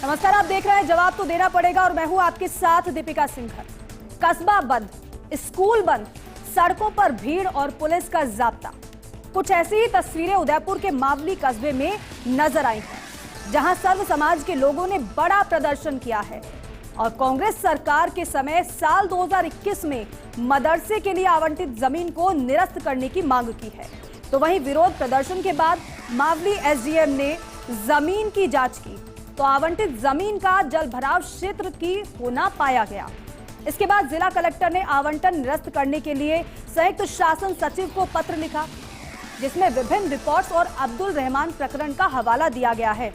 नमस्कार, आप देख रहे हैं जवाब तो देना पड़ेगा और मैं हूं आपके साथ दीपिका सिंघल। कस्बा बंद, स्कूल बंद, सड़कों पर भीड़ और पुलिस का जाब्ता। कुछ ऐसी ही तस्वीरें उदयपुर के मावली कस्बे में नजर आई हैं, जहां सर्व समाज के लोगों ने बड़ा प्रदर्शन किया है और कांग्रेस सरकार के समय साल 2021 में मदरसे के लिए आवंटित जमीन को निरस्त करने की मांग की है। तो वहीं विरोध प्रदर्शन के बाद मावली एसडीएम ने जमीन की जांच की तो आवंटित जमीन का जलभराव क्षेत्र की होना पाया गया। इसके बाद जिला कलेक्टर ने आवंटन निरस्त करने के लिए संयुक्त शासन सचिव को पत्र लिखा, जिसमें विभिन्न रिपोर्ट्स और अब्दुल रहमान प्रकरण का हवाला दिया गया है।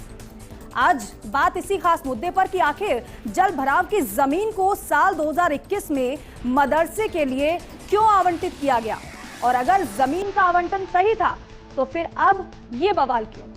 आज बात इसी खास मुद्दे पर कि आखिर जलभराव की जमीन को साल 2021 में मदरसे के लिए क्यों आवंटित किया गया और अगर जमीन का आवंटन सही था तो फिर अब ये बवाल क्यों।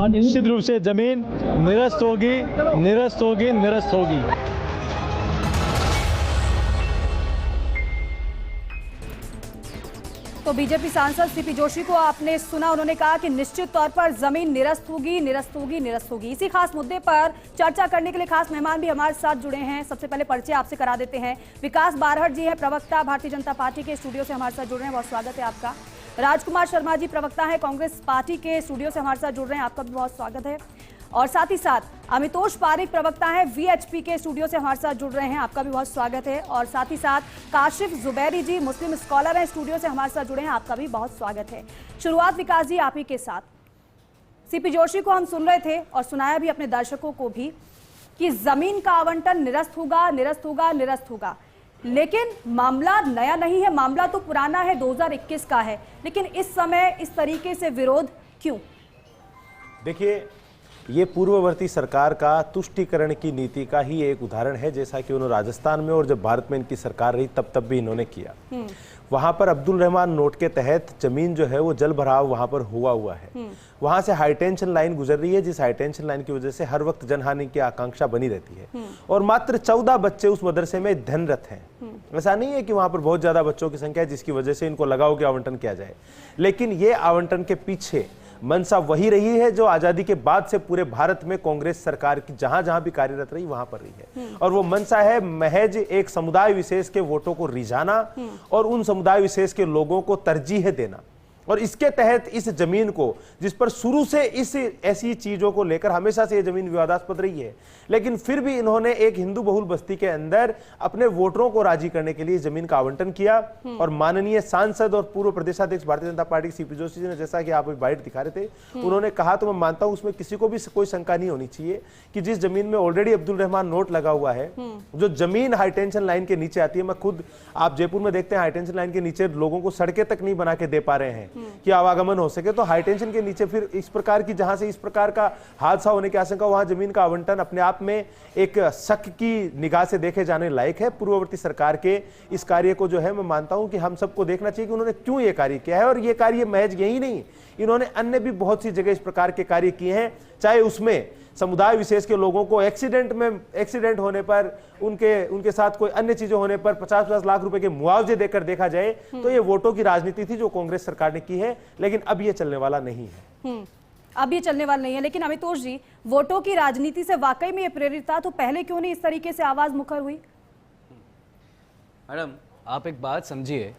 निश्चित रूप से जमीन निरस्त होगी, निरस्त होगी, निरस्त होगी। तो बीजेपी सांसद सीपी जोशी को आपने सुना, उन्होंने कहा कि निश्चित तौर पर जमीन निरस्त होगी, निरस्त होगी, निरस्त होगी। इसी खास मुद्दे पर चर्चा करने के लिए खास मेहमान भी हमारे साथ जुड़े हैं। सबसे पहले परिचय आपसे करा देते हैं। विकास बारहट जी है, प्रवक्ता भारतीय जनता पार्टी के स्टूडियो से हमारे साथ जुड़ रहे हैं, बहुत स्वागत है आपका। राजकुमार शर्मा जी प्रवक्ता है कांग्रेस पार्टी के स्टूडियो से हमारे साथ जुड़ रहे हैं, आपका भी बहुत स्वागत है। और साथ ही साथ अमितोष पारिक प्रवक्ता है वीएचपी के स्टूडियो से हमारे साथ जुड़ रहे हैं, आपका भी बहुत स्वागत है। और साथ ही साथ काशिफ जुबैरी जी मुस्लिम स्कॉलर हैं, स्टूडियो से हमारे साथ जुड़े हैं, आपका भी बहुत स्वागत है। शुरुआत विकास जी आप ही के साथ। सीपी जोशी को हम सुन रहे थे और सुनाया भी अपने दर्शकों को भी कि जमीन का आवंटन निरस्त होगा, निरस्त होगा, निरस्त होगा। लेकिन मामला नया नहीं है, मामला तो पुराना है, 2021 का है। लेकिन इस समय इस तरीके से विरोध क्यों? देखिए, ये पूर्ववर्ती सरकार का तुष्टीकरण की नीति का ही एक उदाहरण है, जैसा कि उन्होंने राजस्थान में और जब भारत में इनकी सरकार रही तब भी इन्होंने किया। वहां पर अब्दुल रहमान नोट के तहत जमीन जो है वो जल भराव वहां पर हुआ है। वहां से हाई टेंशन लाइन गुजर रही है, जिस हाई टेंशन लाइन की वजह से हर वक्त जनहानि की आकांक्षा बनी रहती है। और मात्र 14 बच्चे उस मदरसे में अध्ययनरत हैं। ऐसा नहीं है कि वहां पर बहुत ज्यादा बच्चों की संख्या है जिसकी वजह से इनको लगाओ कि आवंटन किया जाए, लेकिन ये आवंटन के पीछे मंशा वही रही है जो आजादी के बाद से पूरे भारत में कांग्रेस सरकार की जहां जहां भी कार्यरत रही वहां पर रही है। और वो मंशा है महज एक समुदाय विशेष के वोटों को रिझाना और उन समुदाय विशेष के लोगों को तरजीह देना। और इसके तहत इस जमीन को, जिस पर शुरू से इस ऐसी चीजों को लेकर हमेशा से ये जमीन विवादास्पद रही है, लेकिन फिर भी इन्होंने एक हिंदू बहुल बस्ती के अंदर अपने वोटरों को राजी करने के लिए जमीन का आवंटन किया। और माननीय सांसद और पूर्व प्रदेशाध्यक्ष भारतीय जनता पार्टी के सीपी जोशी जी ने, जैसा कि आप बाइट दिखा रहे थे, उन्होंने कहा, तो मैं मानता हूं उसमें किसी को भी कोई शंका नहीं होनी चाहिए कि जिस जमीन में ऑलरेडी अब्दुल रहमान नोट लगा हुआ है, जो जमीन हाई टेंशन लाइन के नीचे आती है, मैं खुद आप जयपुर में देखते हैं हाई टेंशन लाइन के नीचे लोगों को सड़कें तक नहीं बना के दे पा रहे हैं कि आवागमन हो सके, तो हाई टेंशन के नीचे फिर इस प्रकार की, जहां से इस प्रकार का हादसा होने की आशंका, वहां जमीन का आवंटन अपने आप में एक शक की निगाह से देखे जाने लायक है। पूर्ववर्ती सरकार के इस कार्य को जो है मैं मानता हूं कि हम सबको देखना चाहिए कि उन्होंने क्यों ये कार्य किया है। और ये कार्य महज यही नहीं, इन्होंने अन्य भी बहुत सी जगह इस प्रकार के कार्य किए हैं, चाहे उसमें समुदाय विशेष के लोगों को एक्सीडेंट होने पर उनके साथ कोई अन्य चीजें होने पर 50-50 लाख रुपए के मुआवजे देकर देखा जाए, तो ये वोटों की राजनीति थी जो कांग्रेस सरकार ने की है, लेकिन अब ये चलने वाला नहीं है। अब ये चलने वाला नहीं है। लेकिन अमितोष जी, वोटों की राजनीति से वाकई में ये प्रेरित था, तो पहले क्यों नहीं इस तरीके से आवाज मुखर हुई? मैडम, आप एक बात समझिए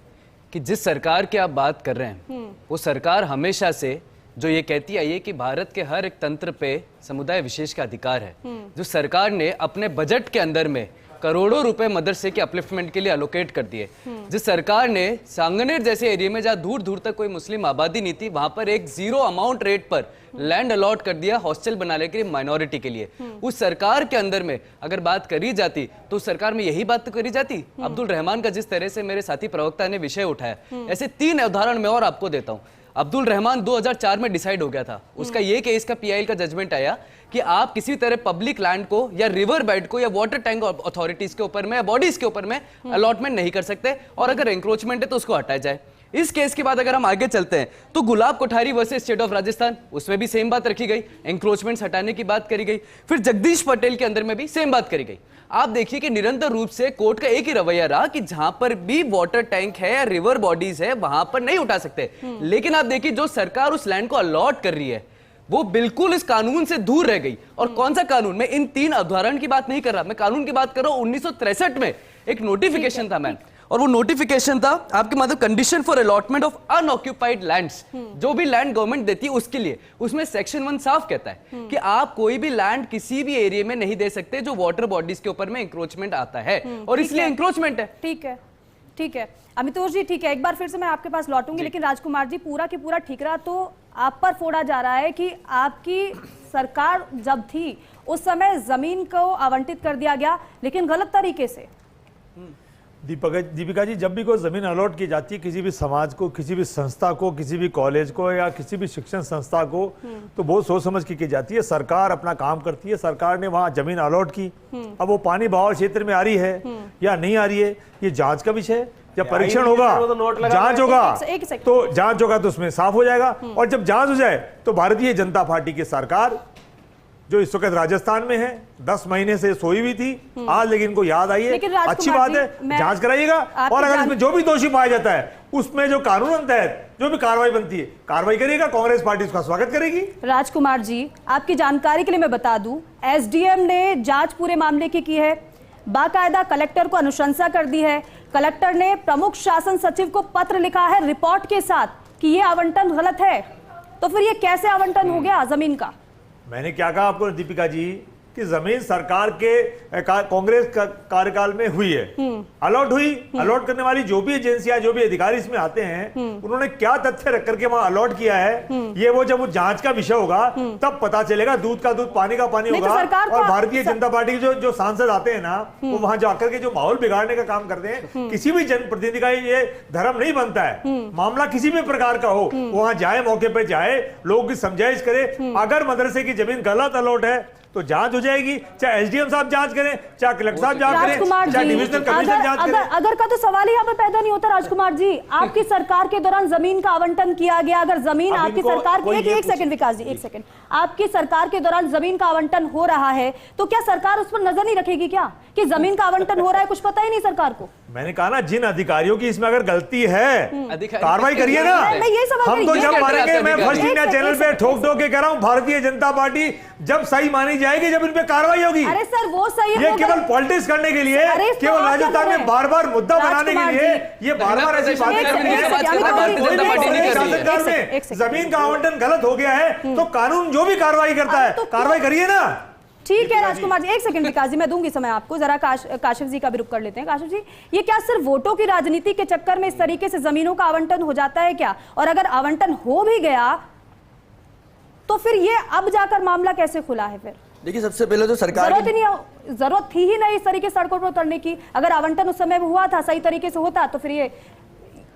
कि जिस सरकार की आप बात कर रहे हैं, वो सरकार हमेशा से जो ये कहती आई है कि भारत के हर एक तंत्र पे समुदाय विशेष का अधिकार है। जो सरकार ने अपने बजट के अंदर में करोड़ों रुपए मदरसे के अपलिफ्टमेंट के लिए अलोकेट कर दिए। जिस सरकार ने सांगनेर जैसे एरिया में जहाँ दूर दूर तक कोई मुस्लिम आबादी नहीं थी, वहां पर एक 0 अमाउंट रेट पर लैंड अलॉट कर दिया हॉस्टल बनाने के लिए माइनॉरिटी के लिए। उस सरकार के अंदर में अगर बात करी जाती तो उस सरकार में यही बात तो करी जाती। अब्दुल रहमान का जिस तरह से मेरे साथी प्रवक्ता ने विषय उठाया, ऐसे 3 उदाहरण मैं और आपको देता हूँ। अब्दुल रहमान 2004 में डिसाइड हो गया था, उसका ये केस का पीआईएल का जजमेंट आया कि आप किसी तरह पब्लिक लैंड को या रिवर बेड को या वाटर टैंक अथॉरिटीज के ऊपर में या बॉडीज के ऊपर में अलॉटमेंट नहीं कर सकते, और अगर एंक्रोचमेंट है तो उसको हटाया जाए। इस केस के बाद अगर हम आगे चलते हैं तो Gulab Kothari versus state of Rajasthan, उसमें भी सेम बात रखी गई, एंक्रोचमेंट्स हटाने की बात करी गई। फिर जगदीश पटेल के अंदर में भी सेम बात करी गई। आप देखिए कि निरंतर रूप से कोर्ट का एक ही रवैया रहा कि जहां पर भी वाटर टैंक है या रिवर बॉडीज है वहां पर नहीं उठा सकते। लेकिन आप देखिए जो सरकार उस लैंड को अलॉट कर रही है वो बिल्कुल इस कानून से दूर रह गई। और कौन सा कानून? मैं इन 3 अवधारण की बात नहीं कर रहा, मैं कानून की बात कर रहा हूं। 1963 में एक नोटिफिकेशन था मैन, और वो नोटिफिकेशन था आपके मतलब condition for allotment of unoccupied lands, जो भी लैंड गवर्नमेंट देती है उसके लिए। उसमें सेक्शन 1 साफ कहता है कि आप कोई भी लैंड किसी भी एरिया में नहीं दे सकते जो वाटर बॉडीज के ऊपर में इंक्रोचमेंट आता है, और इसलिए इंक्रोचमेंट है। ठीक है, ठीक है अमितोष जी, ठीक है, एक बार फिर से मैं आपके पास लौटूंगी, लेकिन राजकुमार जी पूरा की पूरा ठीकरा तो आप पर फोड़ा जा रहा है कि आपकी सरकार जब थी उस समय जमीन को आवंटित कर दिया गया, लेकिन गलत तरीके से। दीपिका जी, जब भी कोई जमीन अलॉट की जाती है किसी भी समाज को, किसी भी संस्था को, किसी भी कॉलेज को या किसी भी शिक्षण संस्था को, तो बहुत सोच समझ की जाती है। सरकार अपना काम करती है। सरकार ने वहां जमीन अलॉट की, अब वो पानी बहाव क्षेत्र में आ रही है या नहीं आ रही है, ये जांच का विषय है। जब परीक्षण होगा, जांच होगा, तो जांच होगा तो उसमें साफ हो जाएगा। और जब जांच हो जाए तो भारतीय जनता पार्टी की सरकार जो इस वक्त राजस्थान में है 10 महीने से सोई हुई थी, आज लेकिन इनको याद आई है। अच्छी बात है, जांच कराइएगा, और अगर इसमें जो भी दोषी पाया जाता है उसमें जो कानून तहत जो भी कार्रवाई बनती है कार्रवाई करिएगा। कांग्रेस पार्टी उसका स्वागत करेगी। राजकुमार जी, आपकी जानकारी के लिए मैं बता दूं, एसडीएम ने जांच पूरे मामले की है, बाकायदा कलेक्टर को अनुशंसा कर दी है। कलेक्टर ने प्रमुख शासन सचिव को पत्र लिखा है रिपोर्ट के साथ कि ये आवंटन गलत है। तो फिर ये कैसे आवंटन हो गया जमीन का? मैंने क्या कहा आपको दीपिका जी कि जमीन सरकार के कांग्रेस कार्यकाल में हुई है, अलॉट हुई। अलॉट करने वाली जो भी एजेंसियां, जो भी अधिकारी इसमें आते हैं, उन्होंने क्या तथ्य रख करके वहां अलॉट किया है, ये वो जब वो जांच का विषय होगा तब पता चलेगा। दूध का दूध, पानी का पानी होगा। और भारतीय जनता पार्टी के जो सांसद आते हैं ना, वो वहां जाकर के जो माहौल बिगाड़ने का काम करते हैं, किसी भी जनप्रतिनिधि का ये धर्म नहीं बनता है। मामला किसी भी प्रकार का हो, वहां जाए, मौके पर जाए, लोगों की समझाइश करे। अगर मदरसे की जमीन गलत अलॉट है तो जांच हो जाएगी, चाहे एसडीएम साहब जांच करें, चाहे कलेक्टर साहब जांच करें, चाहे डिविजनल कमिश्नर जांच करें। अगर का तो सवाल ही यहाँ पे पैदा नहीं होता। राजकुमार जी, आपकी सरकार के दौरान जमीन का आवंटन किया गया, अगर जमीन आपकी सरकार एक सेकंड विकास जी, एक सेकंड, आपकी सरकार के दौरान जमीन का आवंटन हो रहा है तो क्या सरकार उस पर नजर नहीं रखेगी क्या कि जमीन का आवंटन हो रहा है? कुछ पता ही नहीं सरकार को। मैंने कहा ना, जिन अधिकारियों की इसमें अगर गलती है कार्रवाई करिए ना। हम तो जब मानेंगे, मैं फर्स्ट इंडिया चैनल पे ठोक ठोक के कह रहा हूं, भारतीय जनता पार्टी जब सही मानी जाएगी, जब इन पे कार्रवाई होगी। अरे सर, वो सही ये केवल पॉलिटिक्स करने के लिए, केवल राजस्थान में बार बार मुद्दा बनाने के लिए, ये बार बार ऐसी बातें जमीन का आवंटन गलत हो गया है तो कानून जो भी कार्रवाई करता है कार्रवाई करिए ना। ठीक है राजकुमार जी, एक सेकंड विकास जी, मैं दूंगी समय आपको। जरा काशिफ जी का भी रुख कर लेते हैं। काशिफ जी, ये क्या सिर्फ वोटों की राजनीति के चक्कर में इस तरीके से जमीनों का आवंटन हो जाता है क्या? और अगर आवंटन हो भी गया तो फिर ये अब जाकर मामला कैसे खुला है? फिर देखिए, सबसे पहले तो सरकार जरूरत थी ही नहीं इस तरीके सड़कों पर उतरने की। अगर आवंटन उस समय हुआ था, सही तरीके से होता, तो फिर ये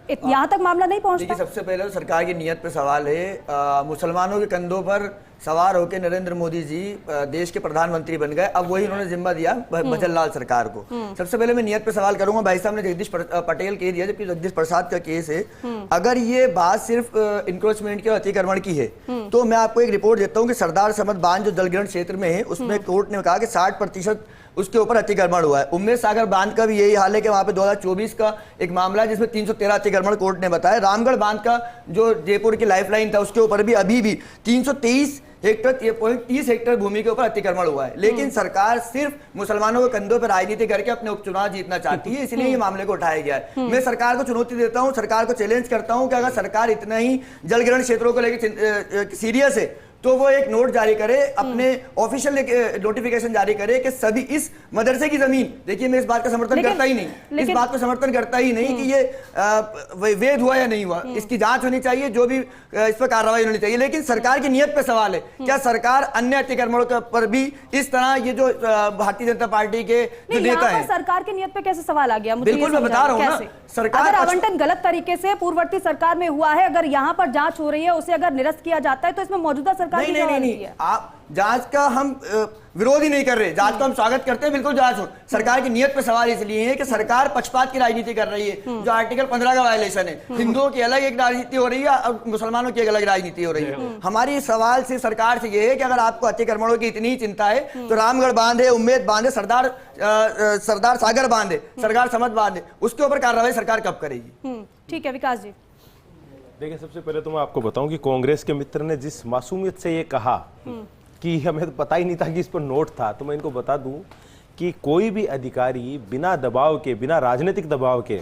यहाँ तक मामला नहीं पहुंचता। देखिए, सबसे पहले तो सरकार की नीयत पे सवाल है। मुसलमानों के कंधों पर सवार होकर नरेंद्र मोदी जी देश के प्रधानमंत्री बन गए। अब वही उन्होंने जिम्मा दिया भजन लाल सरकार को। सबसे पहले मैं नीयत पे सवाल करूंगा। भाई साहब ने जगदीश पटेल कह दिया, जबकि जगदीश प्रसाद का केस है। अगर ये बात सिर्फ इंक्रोचमेंट की और अतिक्रमण की है तो मैं आपको एक रिपोर्ट देता हूँ कि सरदार समद बांध जो जलग्रहण क्षेत्र में है, उसमें कोर्ट ने कहा कि 60% उसके ऊपर अतिक्रमण हुआ है। उम्मेद सागर बांध का भी यही हाल है कि वहां पे 2024 का एक मामला है जिसमें 313 अतिक्रमण कोर्ट ने बताया। रामगढ़ बांध का जो जयपुर की लाइफलाइन था उसके ऊपर भी अभी भी 323 हेक्टर 30 हेक्टर भूमि के ऊपर अतिक्रमण हुआ है। लेकिन सरकार सिर्फ मुसलमानों के कंधों पर राजनीति करके अपने उपचुनाव जीतना चाहती है, इसलिए ये मामले को उठाया गया है। मैं सरकार को चुनौती देता हूं, सरकार को चैलेंज करता हूं कि अगर सरकार इतना ही जलग्रहण क्षेत्रों को लेकर सीरियस है तो वो एक नोट जारी करे, अपने ऑफिशियल नोटिफिकेशन जारी करे कि सभी इस मदरसे की जमीन, देखिए मैं इस बात का समर्थन करता ही नहीं, इस बात को समर्थन करता ही नहीं कि ये वैध हुआ या नहीं हुआ, इसकी जांच होनी चाहिए, जो भी इस पर कार्रवाई होनी चाहिए। लेकिन सरकार की नीयत पे सवाल है, क्या सरकार अन्य अतिक्रमणों पर भी इस तरह ये जो भारतीय जनता पार्टी के जो नेता है, सरकार की नीयत पे कैसे सवाल आ गया? बिल्कुल मैं बता रहा हूँ ना, सरकार आवंटन गलत तरीके से पूर्ववर्ती सरकार में हुआ है, अगर यहाँ पर जांच हो रही है, उसे अगर निरस्त किया जाता है तो इसमें मौजूदा सरकार की नहीं नहीं जवाबदेही नहीं, है। आप जांच का हम विरोध ही नहीं कर रहे, जांच को हम स्वागत करते हैं, बिल्कुल जांच हो। सरकार की नीयत पे सवाल इसलिए है कि सरकार पक्षपात की राजनीति कर रही है, जो आर्टिकल 15 का वायलेशन है। हिंदुओं की अलग एक राजनीति हो रही है और मुसलमानों की एक अलग राजनीति हो रही है। हमारी सवाल से सरकार से ये है कि अगर आपको अतिक्रमणों की इतनी चिंता है तो रामगढ़ बांध है, उम्मेद बांध है, सरदार सागर बांध है, सरदार समझ बांध है, उसके ऊपर कार्रवाई सरकार कब करेगी? ठीक है विकास जी। देखिए, सबसे पहले तो मैं आपको बताऊं कि कांग्रेस के मित्र ने जिस मासूमियत से ये कहा कि हमें तो पता ही नहीं था कि इस पर नोट था, तो मैं इनको बता दूं कि कोई भी अधिकारी बिना दबाव के, बिना राजनीतिक दबाव के,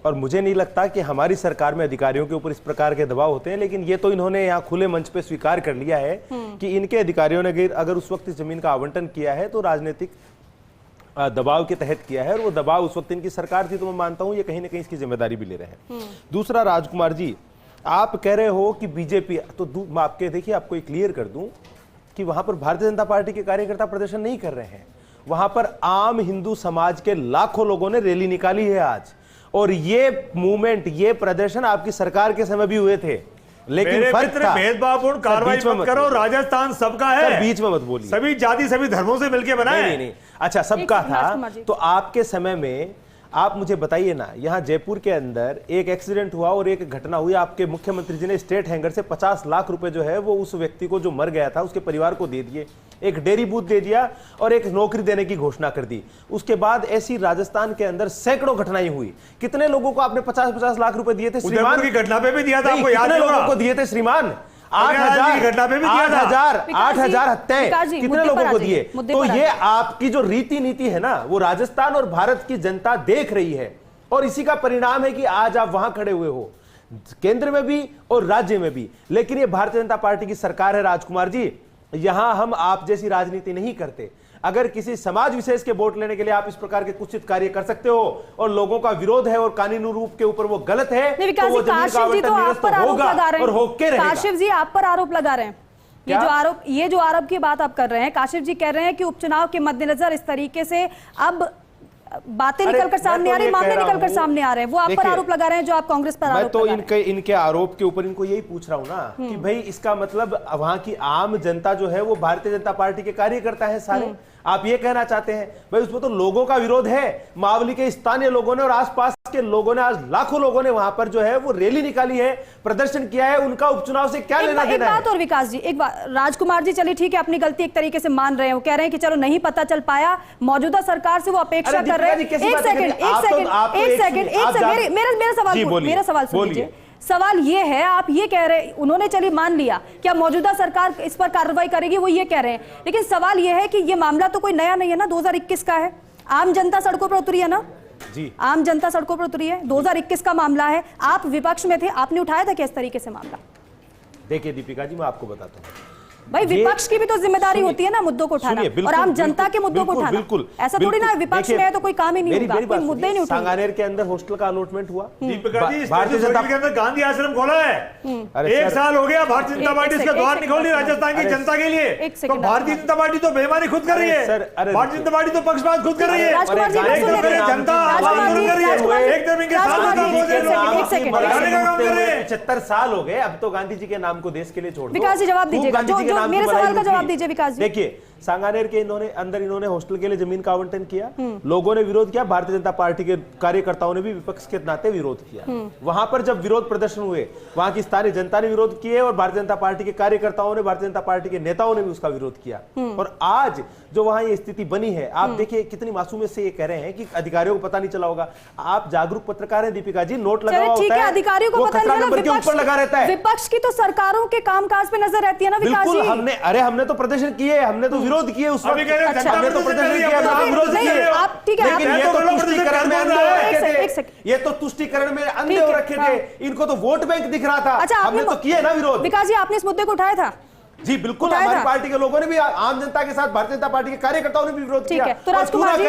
और मुझे नहीं लगता कि हमारी सरकार में अधिकारियों के ऊपर इस प्रकार के दबाव होते हैं, लेकिन ये तो इन्होंने यहाँ खुले मंच पे स्वीकार कर लिया है कि इनके अधिकारियों ने अगर उस वक्त इस जमीन का आवंटन किया है तो राजनीतिक दबाव के तहत किया है, और वो दबाव उस वक्त इनकी सरकार थी, तो मैं मानता हूं ये कहीं ना कहीं इसकी जिम्मेदारी भी ले रहे हैं। दूसरा, राजकुमार जी, आप कह रहे हो कि बीजेपी, तो मैं आपके देखिए आपको एक क्लियर कर दूं कि वहां पर भारतीय जनता पार्टी के कार्यकर्ता प्रदर्शन नहीं कर रहे हैं, वहां पर आम हिंदू समाज के लाखों लोगों ने रैली निकाली है आज, और ये मूवमेंट, ये प्रदर्शन आपकी सरकार के समय भी हुए थे, लेकिन फर्क था भेदभावपूर्ण कार्रवाई मत करो, राजस्थान सबका है, बीच में मत बोलिए, सभी जाति सभी धर्मों से मिलकर बनाए। नहीं नहीं, अच्छा सबका था, तो आपके समय में आप मुझे बताइए ना, यहाँ जयपुर के अंदर एक एक्सीडेंट हुआ और एक घटना हुई, आपके मुख्यमंत्री जी ने स्टेट हैंगर से 50 लाख रुपए जो है वो उस व्यक्ति को जो मर गया था उसके परिवार को दे दिए, एक डेयरी बूथ दे दिया और एक नौकरी देने की घोषणा कर दी। उसके बाद ऐसी राजस्थान के अंदर सैकड़ों घटनाएं हुई। कितने लोगों को आपने 50-50 लाख रुपए दिए थे श्रीमान? की घटना पे भी दिया था, आपको याद है? लोगों को दिए थे श्रीमान? 8,000 हत्याएं कितने लोगों को दिए? तो ये आपकी जो रीति नीति है ना, वो राजस्थान और भारत की जनता देख रही है, और इसी का परिणाम है कि आज आप वहां खड़े हुए हो, केंद्र में भी और राज्य में भी। लेकिन ये भारतीय जनता पार्टी की सरकार है राजकुमार जी, यहां हम आप जैसी राजनीति नहीं करते। अगर किसी समाज विशेष के वोट लेने के लिए आप इस प्रकार के कुछ कार्य कर सकते हो और लोगों का विरोध है और कानूनी रूप के ऊपर वो गलत है, तो वो जमीन का आवंटन निरस्त होगा और होके रहेगा। काशिफ जी आप पर आरोप लगा रहे हैं, ये जो आरोप की बात आप कर रहे हैं, काशिफ जी कह रहे हैं कि उपचुनाव के मद्देनजर इस तरीके से अब बातें निकलकर सामने आ रही, मामले निकलकर सामने आ रहे हैं, वो आप पर आरोप लगा रहे हैं जो आप कांग्रेस पर आरोप लगा रहे हैं। मैं तो इनके आरोप के ऊपर इनको यही पूछ रहा हूं ना कि भाई इसका मतलब वहां की आम जनता जो है वो भारतीय जनता पार्टी के कार्यकर्ता है सारे, आप ये कहना चाहते हैं? भाई उसमें तो लोगों का विरोध है, मावली के स्थानीय लोगों ने और आसपास के लोगों ने, आज लाखों लोगों ने वहां पर जो है वो रैली निकाली है, प्रदर्शन किया है, उनका उपचुनाव से क्या लेना देना है? एक बात और विकास जी, एक बात, राजकुमार जी चलिए ठीक है, अपनी गलती एक तरीके से मान रहे हैं, वो कह रहे हैं कि चलो नहीं पता चल पाया, मौजूदा सरकार से वो अपेक्षा कर रहे हैं। एक सेकंड, मेरा सवाल सुन लीजिए। सवाल ये है, आप ये कह रहे, उन्होंने चलिए मान लिया क्या मौजूदा सरकार इस पर कार्रवाई करेगी, वो ये कह रहे हैं, लेकिन सवाल ये है कि ये मामला तो कोई नया नहीं है ना, 2021 का है, आम जनता सड़कों पर उतरी है ना जी, आम जनता सड़कों पर उतरी है, 2021 का मामला है, आप विपक्ष में थे, आपने उठाया था क्या इस तरीके से मामला? देखिए दीपिका जी, मैं आपको बताता हूँ, भाई विपक्ष की भी तो जिम्मेदारी होती है ना मुद्दों को उठाना, और आम जनता के मुद्दों को उठाना। बिल्कुल, ऐसा थोड़ी ना विपक्ष में है तो कोई काम ही नहीं होगा, कोई मुद्दे ही नहीं उठेंगे। सांगानेर के अंदर हॉस्टल का अलॉटमेंट हुआ, दीपिका जी भारतीय जनता के अंदर गांधी आश्रम खोला है, 1 साल हो गया, भारतीय जनता पार्टी इसका द्वार नहीं खोल रही राजस्थान की जनता के लिए, तो भारतीय जनता पार्टी तो बेईमानी खुद कर रही है, भारतीय जनता पार्टी तो पक्षपात खुद कर रही है, जनता 75 साल हो गए, अब तो गांधी जी के नाम को देश के लिए छोड़ दो। विकास जी जवाब दीजिएगा, मेरे सवाल का जवाब दीजिए विकास जी। देखिए, सांगानेर के इन्होंने हॉस्टल के लिए जमीन का आवंटन किया, लोगों ने विरोध किया, भारतीय जनता पार्टी के कार्यकर्ताओं ने भी विपक्ष के नाते विरोध किया। वहां पर जब विरोध प्रदर्शन हुए, वहां की स्थानीय जनता ने विरोध किए और भारतीय जनता पार्टी के कार्यकर्ताओं ने, भारतीय जनता पार्टी के नेताओं ने भी उसका विरोध किया, और आज जो वहां ये स्थिति बनी है, आप देखिए कितनी मासूमियत से ये कह रहे हैं कि अधिकारियों को पता नहीं चला होगा। आप जागरूक पत्रकार हैं दीपिका जी, नोट लगा हुआ होता है, अधिकारियों को पता नहीं चला, ऊपर लगा रहता है। विपक्ष की तो सरकारों के कामकाज पे नजर रहती है ना विकास जी। हमने तो प्रदर्शन किए, हमने तो विरोध किए, उस वक्त हमने तो प्रदर्शन किया, विरोध किए, आप ठीक है, लेकिन ये तो तुष्टीकरण में अंधे हो रखे थे, ये तो तुष्टीकरण में अंधे हो रखे थे, इनको तो वोट बैंक दिख रहा था। हमने तो किए ना विरोध। विकास जी आपने इस मुद्दे को उठाया था? जी बिल्कुल, हमारी पार्टी के लोगों ने भी, आम जनता के साथ भारतीय जनता पार्टी के कार्यकर्ताओं ने भी विरोध किया। तो राजकुमार जी,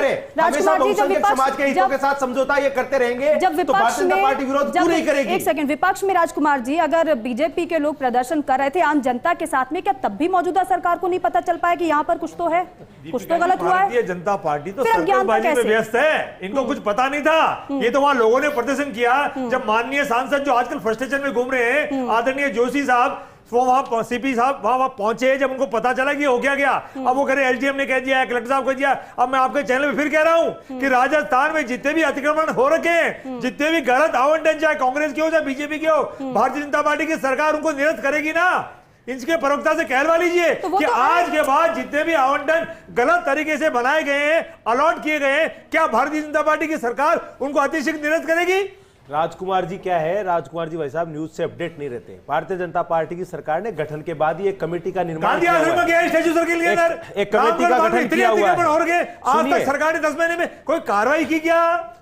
समाज के हितों के साथ समझौता ये करते रहेंगे, जब तो भारतीय जनता पार्टी विरोध क्यों नहीं करेगी? एक सेकंड, विपक्ष में राजकुमार जी, अगर बीजेपी के लोग प्रदर्शन कर रहे थे आम जनता के साथ में, क्या तब भी मौजूदा सरकार को नहीं पता चल पाया कि यहाँ पर कुछ तो है, कुछ तो गलत हुआ है? भारतीय जनता पार्टी तो सरकारबाजी में व्यस्त है, इनको कुछ पता नहीं था। ये तो वहां लोगों ने प्रदर्शन किया, जब माननीय सांसद जो आजकल फ्रस्ट्रेशन में घूम रहे हैं, आदरणीय जोशी साहब, वो वहां सीपी साहब वहां पहुंचे, जब उनको पता चला कि हो क्या गया, अब वो कह रहे एसडीएम ने कह दिया, कलेक्टर साहब कह दिया। अब मैं आपके चैनल पे फिर कह रहा हूं कि राजस्थान में जितने भी अतिक्रमण हो रखे हैं, जितने भी गलत आवंटन, चाहे कांग्रेस की हो चाहे बीजेपी की हो, भारतीय जनता पार्टी की सरकार उनको निरस्त करेगी ना। इनके प्रवक्ता से कहलवा लीजिए कि आज के बाद जितने भी आवंटन गलत तरीके से बनाए गए हैं, अलॉट किए गए हैं, क्या भारतीय जनता पार्टी की सरकार उनको अतिशीघ्र निरस्त करेगी? राजकुमार जी क्या है, राजकुमार जी भाई साहब न्यूज से अपडेट नहीं रहते। भारतीय जनता पार्टी की सरकार ने गठन के बाद ही एक कमेटी का निर्माण किया हुआ है। स्टैच्यू सर्किल के अंदर एक कमेटी का गठन किया हुआ है। आज तक सरकार ने 10 महीने में कोई कार्रवाई की क्या?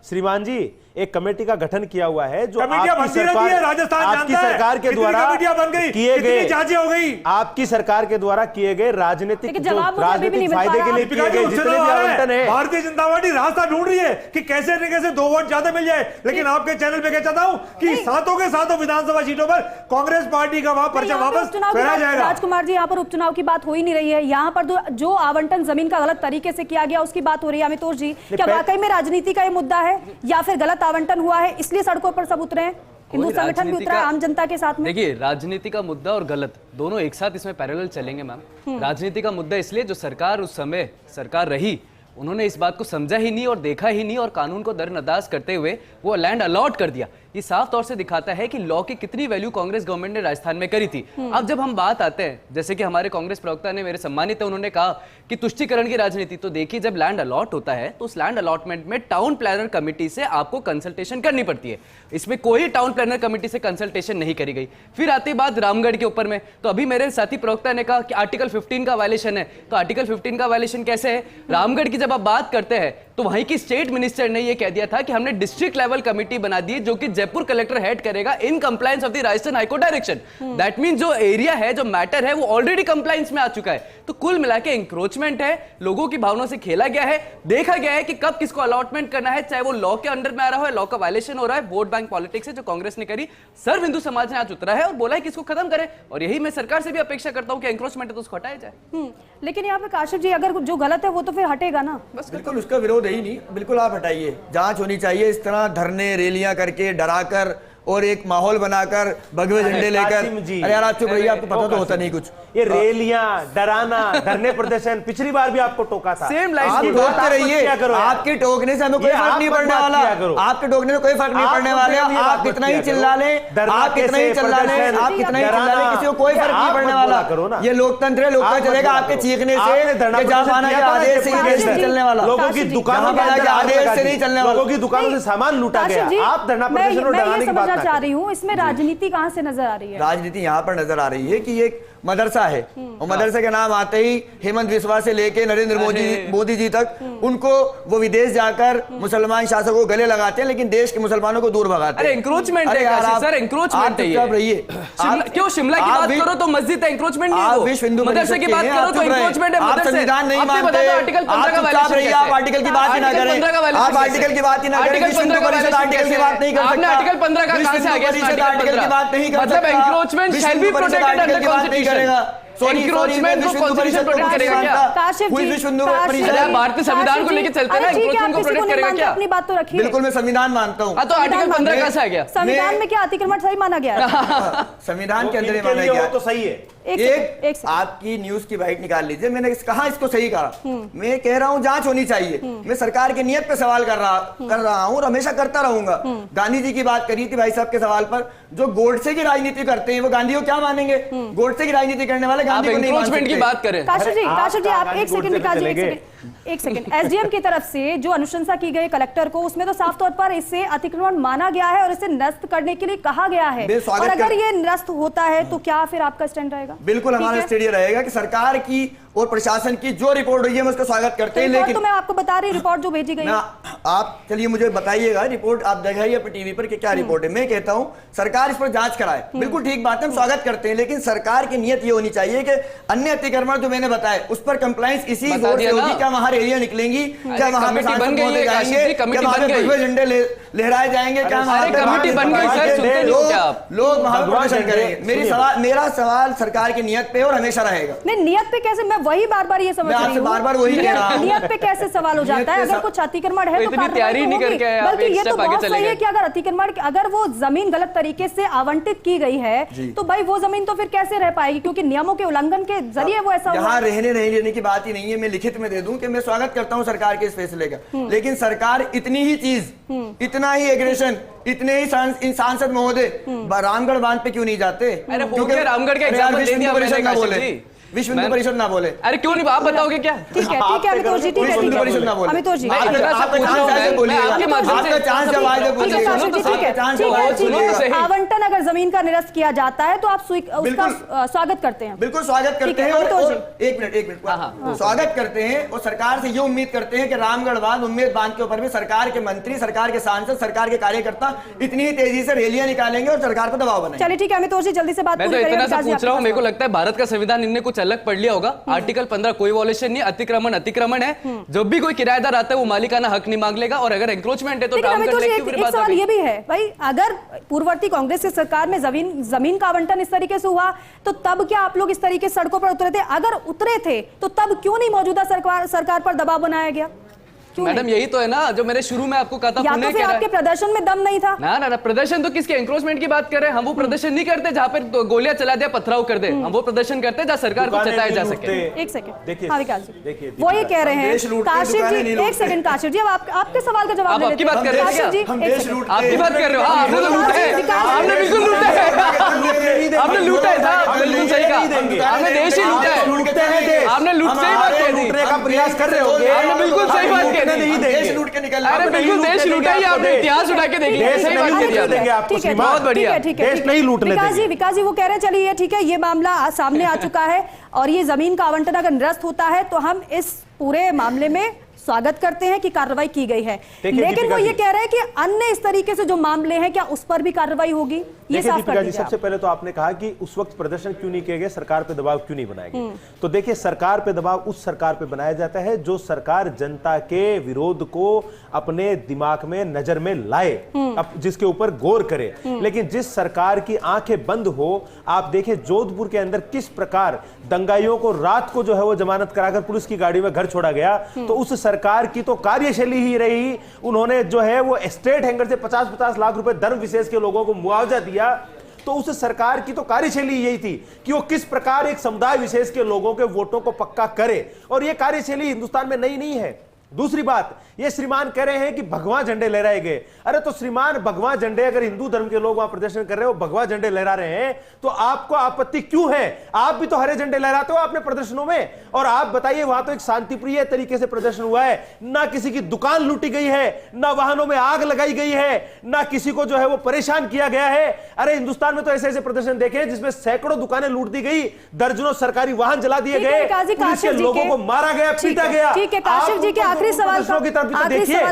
श्रीमान जी, एक कमेटी का गठन किया हुआ है जो कमेटियां बनती रहती है, राजस्थान आपकी जानता है सरकार के द्वारा कमेटियां बन गई, किए गए जांचें हो गई, आपकी सरकार के द्वारा किए गए राजनीतिक फायदे के लिए किए गए जितने भी आवंटन है। भारतीय जनता पार्टी रास्ता ढूंढ रही है कि कैसे न कैसे 2 वोट ज्यादा मिल जाए। लेकिन आपके चैनल पे क्या चाहता हूं कि सातों के सातों विधानसभा सीटों पर कांग्रेस पार्टी का वहां पर्चा वापस फहराया जाएगा। राजकुमार जी, यहाँ पर उपचुनाव की बात हो ही नहीं रही है। यहाँ पर जो आवंटन जमीन का गलत तरीके से किया गया उसकी बात हो रही है। अमितोष जी, क्या वाकई में राजनीति का ये मुद्दा है या फिर गलत आवंटन हुआ है इसलिए सड़कों पर सब उतरे हैं? हिंदू संगठन भी उतरा है आम जनता के साथ में। देखिए, राजनीति का मुद्दा और गलत दोनों एक साथ इसमें पैरेलल चलेंगे मैम। राजनीति का मुद्दा इसलिए जो सरकार उस समय सरकार रही, उन्होंने इस बात को समझा ही नहीं और देखा ही नहीं और कानून को दरनदाज करते हुए वो लैंड अलॉट कर दिया। ये साफ तौर से दिखाता है कि लॉ की कितनी वैल्यू कांग्रेस गवर्नमेंट ने राजस्थान में करी थी। अब जब हम बात आते हैं, जैसे कि हमारे कांग्रेस प्रवक्ता ने, मेरे सम्मानित है, उन्होंने कहा कि तुष्टीकरण की राजनीति, तो देखिए जब लैंड अलॉट होता है तो उस लैंड अलॉटमेंट में टाउन प्लानर कमेटी से आपको कंसल्टेशन करनी पड़ती है। इसमें कोई टाउन प्लानर कमेटी से कंसल्टेशन नहीं करी गई। फिर आती बात रामगढ़ के ऊपर में, तो अभी मेरे साथी प्रवक्ता ने कहा कि आर्टिकल 15 का वायलेशन है। तो आर्टिकल 15 का वायलेशन कैसे है? रामगढ़ की जब आप बात करते हैं तो वहीं की स्टेट मिनिस्टर ने यह कह दिया था कि हमने डिस्ट्रिक्ट लेवल कमेटी बना दी जो कि जयपुर कलेक्टर हेड करेगा in compliance of the Rajasthan high court direction. That mean जो एरिया है, जो मैटर है, वो ऑलरेडी कंप्लायंस में आ चुका है। तो कुल मिला के इंक्रोचमेंट है, लोगों की भावनाओं से खेला गया है, देखा गया है कि कब किसको अलॉटमेंट करना है, चाहे वो लॉ के अंडर में आ रहा हो, लॉ का वायलेशन हो रहा है। वोट बैंक पॉलिटिक्स है जो कांग्रेस ने करी, सर्व हिंदू समाज ने आज उतरा है और बोला है कि इसको खत्म करें। और यही मैं सरकार से भी अपेक्षा करता हूं कि इंक्रोचमेंट है तो उसको हटाया जाए। लेकिन यहाँ पे काशिफ जी, अगर जो गलत है वो तो फिर हटेगा ना? बस बिल्कुल उसका विरोध है ही नहीं, बिल्कुल आप हटाइए। जांच होनी चाहिए। इस तरह धरने रैलियां करके डराकर और एक माहौल बनाकर भगवे झंडे लेकर, अरे यार आप चुप रहिए, आपको पता तो होता नहीं कुछ। ये रैलियां, डराना, धरने प्रदर्शन, पिछली बार भी आपको टोका था। सेम लाइन आप टोकते रहिए, आपके टोकने से हमें कोई फर्क नहीं पड़ने वाला। आपके टोकने से कोई फर्क नहीं पड़ने वाला। आप कितना ही चिल्ला लें, आप कितना ही चिल्ला लें, आप कितना ही चिल्ला लें, किसी को कोई फर्क नहीं पड़ने वाला। ये लोकतंत्र है, लोकतंत्र चलेगा आपके चीखने से, जमाना के आदेश से नहीं चलने वाला। लोगों की दुकानों के आदेश से नहीं चलने वाला। लोगों की दुकानों से सामान लूटा गया। आप धरना प्रदर्शन और डराने की बात चाह रही हूँ, इसमें राजनीति कहां से नजर आ रही है? राजनीति यहाँ पर नजर आ रही है कि ये एक मदरसा है और मदरसे के नाम आते ही हेमंत बिस्वा से लेके नरेंद्र मोदी जी तक, उनको वो विदेश जाकर मुसलमान शासकों को गले लगाते हैं लेकिन देश के मुसलमानों को दूर भगाते हैं। अरे इंक्रोचमेंट है यार, सर इंक्रोचमेंट है ये। रहिए, क्यों शिमला की बात करो तो मस्जिद है, इंक्रोचमेंट नहीं है। विश्व हिंदू मदरसे की बात करो तो इंक्रोचमेंट है। आप संविधान नहीं मानते, आर्टिकल 15 का वायलेशन, आप आर्टिकल की बात ही ना करें, आप आर्टिकल की बात ही ना करें। विश्व हिंदू परिषद आर्टिकल की बात नहीं कर सकता। आपने आर्टिकल 15 का कहां से आ गया? आर्टिकल की बात नहीं कर सकता। मतलब encroachment shall be protected under constitution. Encroachment को कॉन्स्टिट्यूशन प्रोटेक्ट करेगा क्या? काशिफ जी, भारतीय संविधान को लेकर चलते हैं, इंक्रोचमेंट को प्रोटेक्ट करेगा क्या? अपनी बात तो रखिए। बिल्कुल मैं संविधान मानता हूं। तो आर्टिकल 15 कहां से आ गया? संविधान में क्या अतिक्रमण सही माना गया? संविधान के अंदर ही माना गया तो सही है। एक आपकी न्यूज की बाइट निकाल लीजिए, मैंने कहा इसको सही कहा। मैं कह रहा हूं जांच होनी चाहिए। मैं सरकार की नियत पे सवाल कर रहा हूं और हमेशा करता रहूंगा। गांधी जी की बात करी थी भाई साहब के सवाल पर, जो गोडसे की राजनीति करते हैं वो गांधी को क्या मानेंगे? गोडसे की राजनीति करने वाले गांधी को नहीं मान सकते। की बात करें। काशिफ जी, आप एक सेकंड निकालिए, एक सेकंड। एसडीएम की तरफ से जो अनुशंसा की गई कलेक्टर को, उसमें तो साफ तौर पर इसे अतिक्रमण माना गया है और इसे निरस्त करने के लिए कहा गया है। और अगर ये निरस्त होता है तो क्या फिर आपका स्टैंड रहेगा? बिल्कुल हमारा स्टैंड ये रहेगा कि सरकार की और प्रशासन की जो रिपोर्ट हुई है हम उसका स्वागत करते हैं। लेकिन तो मैं आपको बता रही रिपोर्ट जो भेजी गई है, आप चलिए मुझे बताइएगा रिपोर्ट, आप दिखाइए अपने टीवी पर कि क्या रिपोर्ट है। मैं कहता हूं सरकार इस पर जांच कराए, बिल्कुल ठीक बात है, हम स्वागत करते हैं। लेकिन सरकार की नियत ये होनी चाहिए कि अन्य अतिक्रमण जो मैंने बताया उस पर कंप्लायंस इसी जोर से होगी। क्या वहां रैलियां निकलेंगी, क्या वहां पे सांसद महोदय जाएंगे, क्या वहां पे भगवे झंडे लहराए जाएंगे क्या? अरे कमेटी बन गई सर, सुनते नहीं हो क्या आप? लोग वहां पर प्रदर्शन करेंगे। मेरा सवाल सरकार की नियत पे और हमेशा रहेगा। नहीं, नियत पे कैसे? मैं वही बार-बार ये समझ मैं रही आपसे हूं, बार-बार वही कह रहा हूं। नियत पे कैसे सवाल हो जाता है? अगर कुछ अतिक्रमण है तो इतनी तैयारी नहीं करके आए आप, बल्कि एक ये तो step आगे बहुत चले सही है गए। कि अगर अतिक्रमण, अगर वो जमीन गलत तरीके से आवंटित की गई है तो भाई वो जमीन तो फिर कैसे रह पाएगी? क्योंकि नियमों के उल्लंघन के जरिए वो ऐसा हुआ। यहाँ रहने नहीं लेने की बात ही नहीं है। मैं लिखित में दे दूं कि मैं स्वागत करता हूं सरकार के इस फैसले का, लेकिन सरकार इतनी ही चीज, इतना ही एग्रेशन, इतने ही सांसद महोदय रामगढ़ बांध पे क्यों नहीं जाते? अरे हो गया, रामगढ़ का एग्जाम्पल दे दिया मैंने, काशिफ जी। विश्व हिंदू परिषद ना बोले। अरे क्यों नहीं, आप बताओगे क्या? ठीक है अमितोष जी, ठीक है, हिंदू परिषद ना बोले। अमितोष जी, मैं इतना सा पूछ रहा हूं, मैं आपके माध्यम से आपका चांस जब आए तो ठीक है, काशिफ जी, ठीक है, ठीक है। आवंटन अगर जमीन का निरस्त किया जाता है तो आप उसका स्वागत करते हैं? बिल्कुल स्वागत करते हैं। और एक मिनट स्वागत करते हैं और सरकार से ये उम्मीद करते हैं कि रामगढ़ बांध, उम्मीद बांध के ऊपर भी सरकार के मंत्री, सरकार के सांसद, सरकार के कार्यकर्ता इतनी ही तेजी से रैलियां निकालेंगे और सरकार पर दबाव बनाएंगे। चलिए ठीक है अमितोष जी, जल्दी से बात मैं तो पूरी करिए। इतना सा विकास जी, पूछ रहा हूँ, आपके मेरे को पास लगता है भारत का संविधान इनने कुछ अलग पढ़ लिया होगा। आर्टिकल 15 कोई वॉलेशन नहीं, अतिक्रमण है। जब भी कोई किराएदार आता है वो मालिकाना हक नहीं मांग लेगा, और अगर एंक्रोचमेंट है तो लेकिन रामगढ़ अमितोष जी, लेक की फिर एक बात आ सवाल गई। ये भी है भाई, अगर पूर्ववर्ती कांग्रेस की सरकार में जमीन का आवंटन इस तरीके से हुआ तो तब क्या आप लोग इस तरीके से सड़कों पर उतरे थे? अगर उतरे थे तो तब क्यों नहीं मौजूदा सरकार पर दबाव बनाया गया? मैडम यही तो है ना जो मैंने शुरू में आपको कहा था, या तो फिर आपके प्रदर्शन में दम नहीं था? ना प्रदर्शन तो किसके, एंक्रोचमेंट की बात कर रहे हैं हम। वो प्रदर्शन नहीं करते जहां पर तो गोलियां चला दिया, पथराव कर दे। हम वो प्रदर्शन करते हैं जहां सरकार को चेताया जा सके। एक सेकंड, देखिए, हाँ विकास जी, देखिए, वो ये कह रहे हैं देश लूटते, काशिफ दुकानें जी, नहीं एक सेकंड काशिफ जी, अब आपके सवाल का जवाब आप ले आपकी लेते बात कर रहे हैं काशिफ जी, क्या? हम एक देश सेकंड। लूटते आपकी बात कर रहे हो? हाँ, आपने तो लूटा है, आपने बिल्कुल लूटा है, आपने लूटा है साहब, आपने बिल्कुल सही कहा, आपने देश ही लूटा है, आपने लूट से ही बात कह दी, का प्रयास कर रहे होंगे, आपने बिल्कुल सही बात कह दी। देश लूट के निकल अरे बिल्कुल देश लूटा ही आपने, इतिहास उठा के देखिए, सही बात कह दी आपने। आपको ठीक है, बहुत बढ़िया। ठीक है, देश नहीं लूटने देंगे। विकास जी वो कह रहे हैं चलिए ठीक है, ये मामला सामने आ चुका है और ये जमीन का आवंटन अगर निरस्त होता है तो हम इस पूरे मामले में स्वागत करते हैं कि कार्रवाई की गई है। लेकिन वो ये कह रहे हैं कि अन्य इस तरीके से जो मामले हैं क्या उस पर भी कार्रवाई होगी? ये साफ कर दीजिए। सबसे पहले तो आपने कहा कि उस वक्त प्रदर्शन क्यों नहीं किए गए, सरकार पे दबाव क्यों नहीं बनाए गए। तो देखिए, सरकार पे दबाव उस सरकार पे बनाया जाता है जो सरकार जनता के विरोध को अपने दिमाग में, नजर में लाए, जिसके ऊपर गौर करे। लेकिन जिस सरकार की आंखें बंद हो, आप देखिए जोधपुर के अंदर किस प्रकार दंगाइयों को रात को जो है वो जमानत कराकर पुलिस की गाड़ी में घर छोड़ा गया। तो उस सरकार की तो कार्यशैली ही रही, उन्होंने जो है वो स्टेट हैंगर से 50-50 लाख रुपए धर्म विशेष के लोगों को मुआवजा दिया। तो उस सरकार की तो कार्यशैली यही थी कि वो किस प्रकार एक समुदाय विशेष के लोगों के वोटों को पक्का करे, और ये कार्यशैली हिंदुस्तान में नई नहीं है। दूसरी बात, ये श्रीमान कह रहे हैं कि भगवा झंडे लहराए गए। अरे तो श्रीमान, भगवा झंडे अगर हिंदू धर्म के लोग वहां प्रदर्शन कर रहे हो, भगवा झंडे लहरा रहे हैं, तो आपको आपत्ति क्यों है? आप भी तो हरे झंडे लहराते हो अपने प्रदर्शनों में। और आप बताइए, वहां तो एक शांतिप्रिय तरीके से प्रदर्शन हुआ है, ना किसी की दुकान लूटी गई है, ना वाहनों में आग लगाई गई है, ना किसी को जो है वो परेशान किया गया है। अरे हिंदुस्तान में तो ऐसे ऐसे प्रदर्शन देखे जिसमें सैकड़ों दुकानें लूट दी गई, दर्जनों सरकारी वाहन जला दिए गए, पुलिस के लोगों को मारा गया, पीटा गया। ठीक है, काशिफ जी के आखिरी सवाल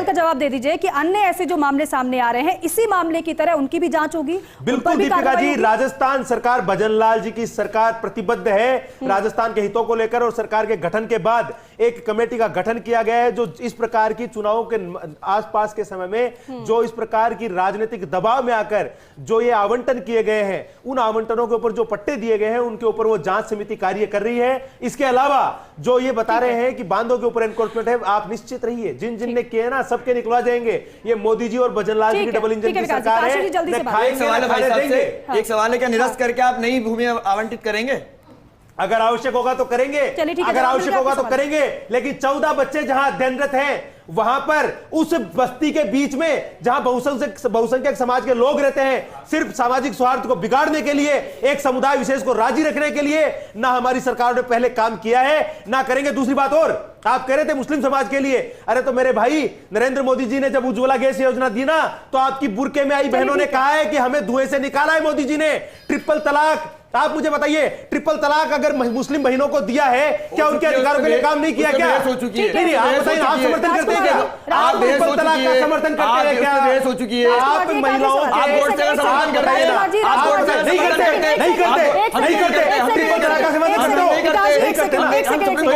का जवाब दे दीजिए कि अन्य ऐसे जो मामले सामने आ रहे हैं, इसी मामले की तरह उनकी भी जांच होगी? बिल्कुल दीपिका जी, राजस्थान सरकार, भजनलाल जी की सरकार प्रतिबद्ध है राजस्थान के हितों को लेकर, और सरकार के गठन के बाद एक कमेटी का गठन किया गया है जो इस प्रकार की चुनावों के आसपास के समय में जो इस प्रकार की राजनीतिक दबाव में आकर जो ये आवंटन किए गए हैं, उन आवंटनों के ऊपर जो पट्टे दिए गए हैं उनके ऊपर वो जांच समिति कार्य कर रही है। इसके अलावा जो ये बता रहे हैं कि बांधों के ऊपर एनक्रोचमेंट है, आप निश्चित रहिए, जिन जिन ने किए ना सबके निकलवा जाएंगे। ये मोदी जी और भजनलाल जी की डबल इंजन की सरकार है। एक सवाल है, क्या निरस्त करके आप नई भूमि आवंटित करेंगे? अगर आवश्यक होगा तो करेंगे, अगर आवश्यक होगा तो करेंगे। लेकिन 14 बच्चे जहां अध्ययनरत हैं, वहां पर उस बस्ती के बीच में जहां बहुसंख्यक समाज के लोग रहते हैं, सिर्फ सामाजिक सौहार्द को बिगाड़ने के लिए, एक समुदाय विशेष को राजी रखने के लिए ना हमारी सरकार ने पहले काम किया है, ना करेंगे। दूसरी बात और, आप कह रहे थे मुस्लिम समाज के लिए, अरे तो मेरे भाई नरेंद्र मोदी जी ने जब उज्ज्वला गैस योजना दी ना, तो आपकी बुरके में आई बहनों ने कहा है कि हमें धुएं से निकाला है मोदी जी ने। ट्रिपल तलाक, आप मुझे बताइए, ट्रिपल तलाक अगर मुस्लिम बहनों को दिया है, क्या उनके अधिकारों के लिए काम नहीं किया? क्या हो चुकी है? नहीं, आप बताइए, आप समर्थन करते हैं क्या? आप ट्रिपल तलाक का समर्थन करते हैं क्या? हो चुकी है। आप महिलाओं के आप वोट का समर्थन करते हैं, नहीं करते, नहीं करते, नहीं करते, ट्रिपल तलाक का समर्थन करते हो। नहीं करते ना। तो ये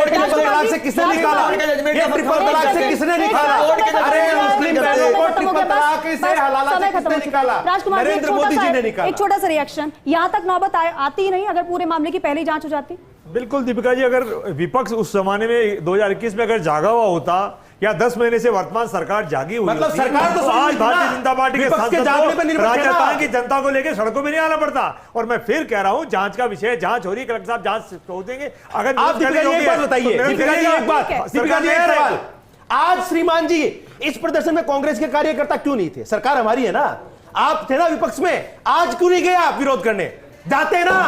ट्रिपल तलाक से किसने निकाला? ये ट्रिपल तलाक से किसने निकाला? अरे मुस्लिम बहनों को ट्रिपल तलाक से हलाला से किसने निकाला? राजकुमार जी, नरेंद्र मोदी जी ने निकाला। एक छोटा सा रिएक्शन, यहाँ तक नौबत आती ही नहीं अगर पूरे मामले की पहली जांच हो जाती। बिल्कुल दीपिका जी, अगर विपक्ष उस जमाने में 2021 में अगर जागा हुआ होता या 10 महीने से वर्तमान सरकार जागी हुई मतलब होती, सरकार तो आज भारतीय जनता पार्टी के विपक्ष के सांसद जागने पे निर्भर को है ना। राजस्थान की जनता को लेकर सड़कों में नहीं आना पड़ता। और मैं फिर कह रहा हूं, जांच का विषय, जांच हो रही है, कलेक्टर साहब जांच छोड़ देंगे। अगर आप दीपिका जी एक बात बताइए, दीपिका जी एक बात, दीपिका जी एक सवाल, आज श्रीमान जी इस प्रदर्शन में कांग्रेस के कार्यकर्ता क्यों नहीं थे? सरकार हमारी है ना, आप थे ना विपक्ष में, आज क्यों नहीं गए आप विरोध करने? जाते ना,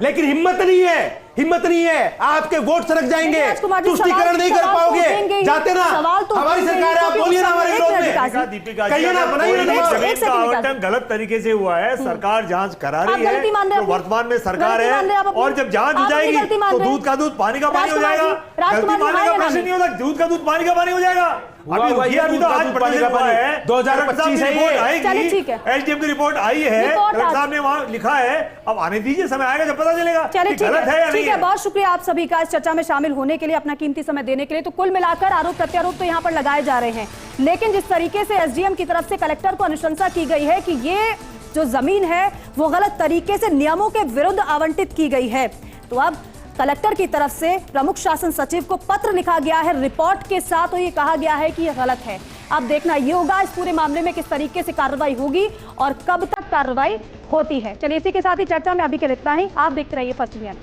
लेकिन हिम्मत नहीं है, हिम्मत नहीं है, आपके वोट सरक जाएंगे, तुष्टीकरण नहीं कर पाओगे। जाते ना, हमारी सरकार है, आप बोलिए ना हमारे विरोध में, दीपिका कहिए ना, बनाइए ना। जमीन का आवंटन गलत तरीके से हुआ है, सरकार जांच करा रही है, तो वर्तमान में सरकार है, और जब जांच हो जाएगी तो दूध का दूध पानी का पानी हो जाएगा। गलती मानने का प्रश्न नहीं होता, दूध का दूध पानी का पानी हो जाएगा। अभी तो आज प्रदर्शन हुआ है, 2025 आएगी, एसडीएम की रिपोर्ट आई है, कलेक्टर साहब ने वहां लिखा है, अब आने दीजिए, समय आएगा जब पता चलेगा कि गलत है या नहीं है। बहुत शुक्रिया आप सभी का इस चर्चा में शामिल होने के लिए, अपना कीमती समय देने के लिए। तो कुल मिलाकर आरोप प्रत्यारोप तो यहाँ पर लगाए जा रहे हैं, लेकिन जिस तरीके से एसडीएम की तरफ से कलेक्टर को अनुशंसा की गई है कि ये जो जमीन है वो गलत तरीके से नियमों के विरुद्ध आवंटित की गई है, तो अब कलेक्टर की तरफ से प्रमुख शासन सचिव को पत्र लिखा गया है रिपोर्ट के साथ, तो ये कहा गया है कि ये गलत है। अब देखना ये होगा इस पूरे मामले में किस तरीके से कार्रवाई होगी और कब तक कार्रवाई होती है। चलिए इसी के साथ ही चर्चा में अभी के लिए इतना ही। आप देखते रहिए फर्स्ट इंडिया।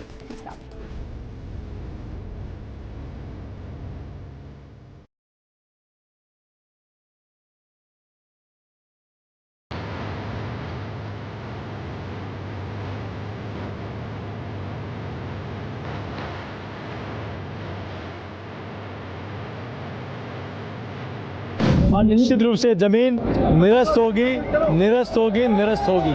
और निश्चित रूप से जमीन निरस्त होगी, निरस्त होगी, निरस्त होगी।